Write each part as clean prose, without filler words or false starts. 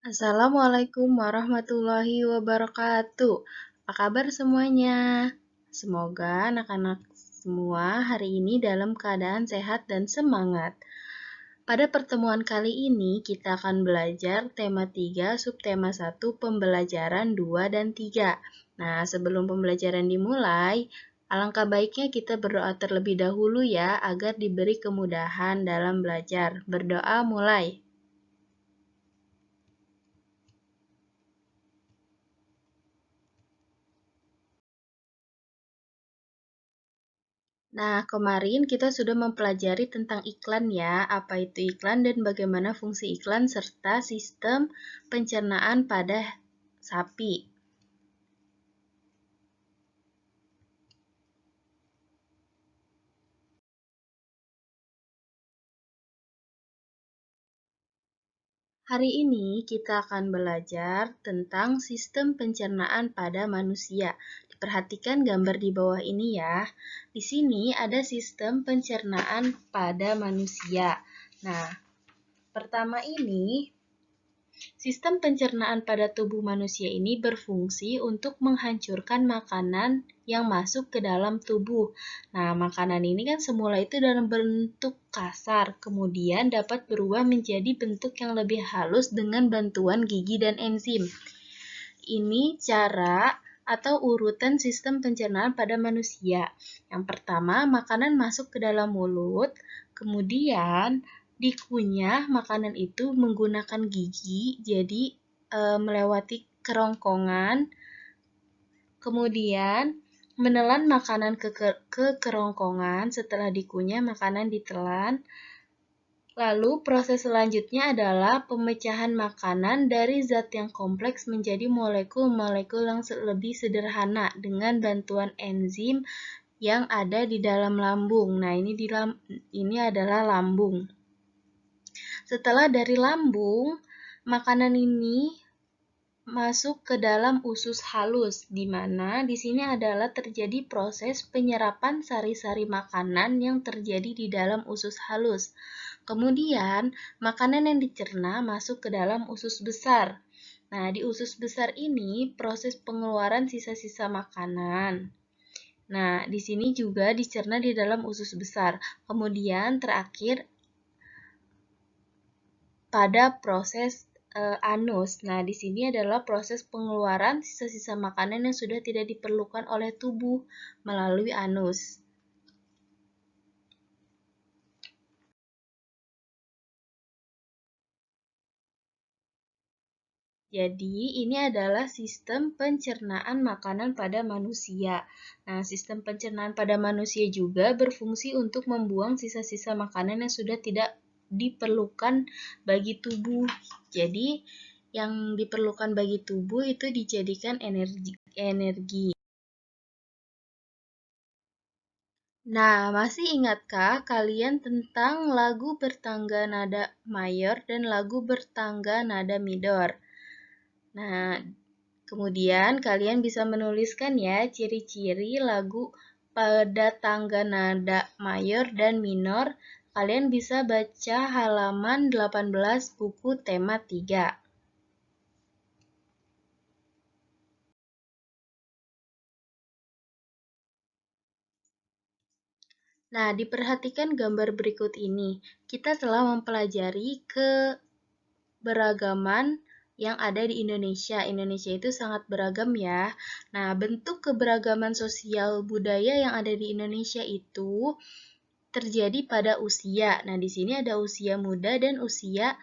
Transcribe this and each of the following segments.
Assalamualaikum warahmatullahi wabarakatuh. Apa kabar semuanya? Semoga anak-anak semua hari ini dalam keadaan sehat dan semangat. Pada pertemuan kali ini kita akan belajar tema 3, subtema 1, pembelajaran 2 dan 3. Nah, sebelum pembelajaran dimulai, alangkah baiknya kita berdoa terlebih dahulu ya, agar diberi kemudahan dalam belajar. Berdoa mulai. Nah, kemarin kita sudah mempelajari tentang iklan ya, apa itu iklan dan bagaimana fungsi iklan serta sistem pencernaan pada sapi. Hari ini kita akan belajar tentang sistem pencernaan pada manusia. Diperhatikan gambar di bawah ini ya. Di sini ada sistem pencernaan pada manusia. Nah, pertama ini sistem pencernaan pada tubuh manusia ini berfungsi untuk menghancurkan makanan yang masuk ke dalam tubuh. Nah, makanan ini kan semula itu dalam bentuk kasar, kemudian dapat berubah menjadi bentuk yang lebih halus dengan bantuan gigi dan enzim. Ini cara atau urutan sistem pencernaan pada manusia. Yang pertama, makanan masuk ke dalam mulut, kemudian dikunyah makanan itu menggunakan gigi, jadi melewati kerongkongan, kemudian menelan makanan ke kerongkongan. Setelah dikunyah, makanan ditelan. Lalu proses selanjutnya adalah pemecahan makanan dari zat yang kompleks menjadi molekul-molekul yang lebih sederhana dengan bantuan enzim yang ada di dalam lambung. Nah, ini adalah lambung. Setelah dari lambung, makanan ini masuk ke dalam usus halus, di mana di sini adalah terjadi proses penyerapan sari-sari makanan yang terjadi di dalam usus halus. Kemudian, makanan yang dicerna masuk ke dalam usus besar. Nah, di usus besar ini proses pengeluaran sisa-sisa makanan. Nah, di sini juga dicerna di dalam usus besar. Kemudian terakhir pada proses anus. Nah, di sini adalah proses pengeluaran sisa-sisa makanan yang sudah tidak diperlukan oleh tubuh melalui anus. Jadi, ini adalah sistem pencernaan makanan pada manusia. Nah, sistem pencernaan pada manusia juga berfungsi untuk membuang sisa-sisa makanan yang sudah tidak diperlukan bagi tubuh. Jadi, yang diperlukan bagi tubuh itu dijadikan energi. Nah, masih ingatkah kalian tentang lagu bertangga nada mayor dan lagu bertangga nada minor? Nah, kemudian kalian bisa menuliskan ya ciri-ciri lagu pada tangga nada mayor dan minor. Kalian bisa baca halaman 18 buku tema 3. Nah, diperhatikan gambar berikut ini. Kita telah mempelajari keberagaman yang ada di Indonesia. Indonesia itu sangat beragam ya. Nah, bentuk keberagaman sosial budaya yang ada di Indonesia itu terjadi pada usia. Nah, di sini ada usia muda dan usia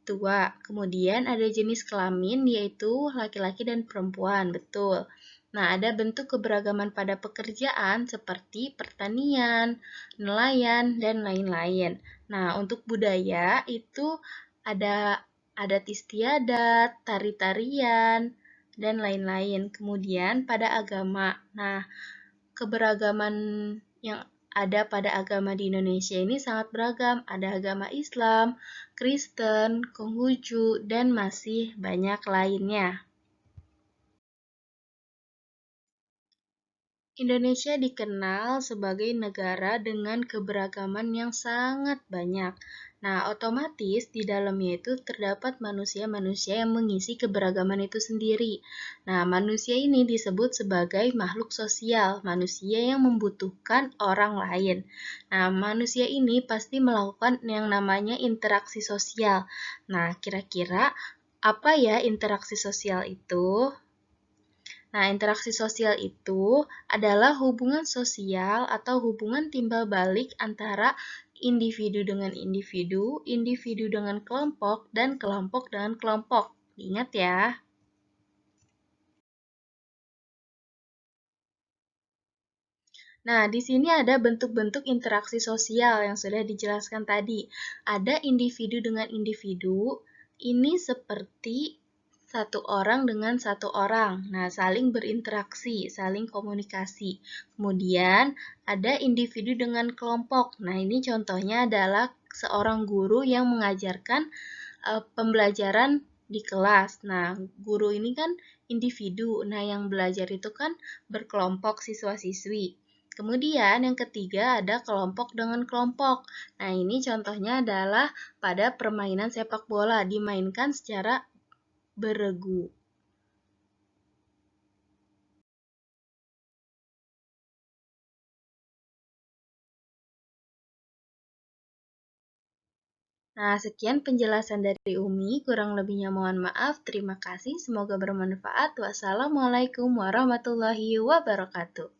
tua. Kemudian ada jenis kelamin yaitu laki-laki dan perempuan, betul. Nah, ada bentuk keberagaman pada pekerjaan seperti pertanian, nelayan, dan lain-lain. Nah, untuk budaya itu ada adat istiadat, tari-tarian, dan lain-lain. Kemudian pada agama. Nah, keberagaman yang ada pada agama di Indonesia ini sangat beragam. Ada agama Islam, Kristen, Konghucu, dan masih banyak lainnya. Indonesia dikenal sebagai negara dengan keberagaman yang sangat banyak. Nah, otomatis di dalamnya itu terdapat manusia-manusia yang mengisi keberagaman itu sendiri. Nah, manusia ini disebut sebagai makhluk sosial, manusia yang membutuhkan orang lain. Nah, manusia ini pasti melakukan yang namanya interaksi sosial. Nah, kira-kira apa ya interaksi sosial itu? Nah, interaksi sosial itu adalah hubungan sosial atau hubungan timbal balik antara individu dengan individu, individu dengan kelompok, dan kelompok dengan kelompok. Ingat ya. Nah, di sini ada bentuk-bentuk interaksi sosial yang sudah dijelaskan tadi. Ada individu dengan individu, ini seperti satu orang dengan satu orang. Nah, saling berinteraksi, saling komunikasi. Kemudian, ada individu dengan kelompok. Nah, ini contohnya adalah seorang guru yang mengajarkan pembelajaran di kelas. Nah, guru ini kan individu. Nah, yang belajar itu kan berkelompok siswa-siswi. Kemudian yang ketiga ada kelompok dengan kelompok. Nah, ini contohnya adalah pada permainan sepak bola dimainkan secara beregu. Nah, sekian penjelasan dari Umi. Kurang lebihnya mohon maaf. Terima kasih. Semoga bermanfaat. Wassalamualaikum warahmatullahi wabarakatuh.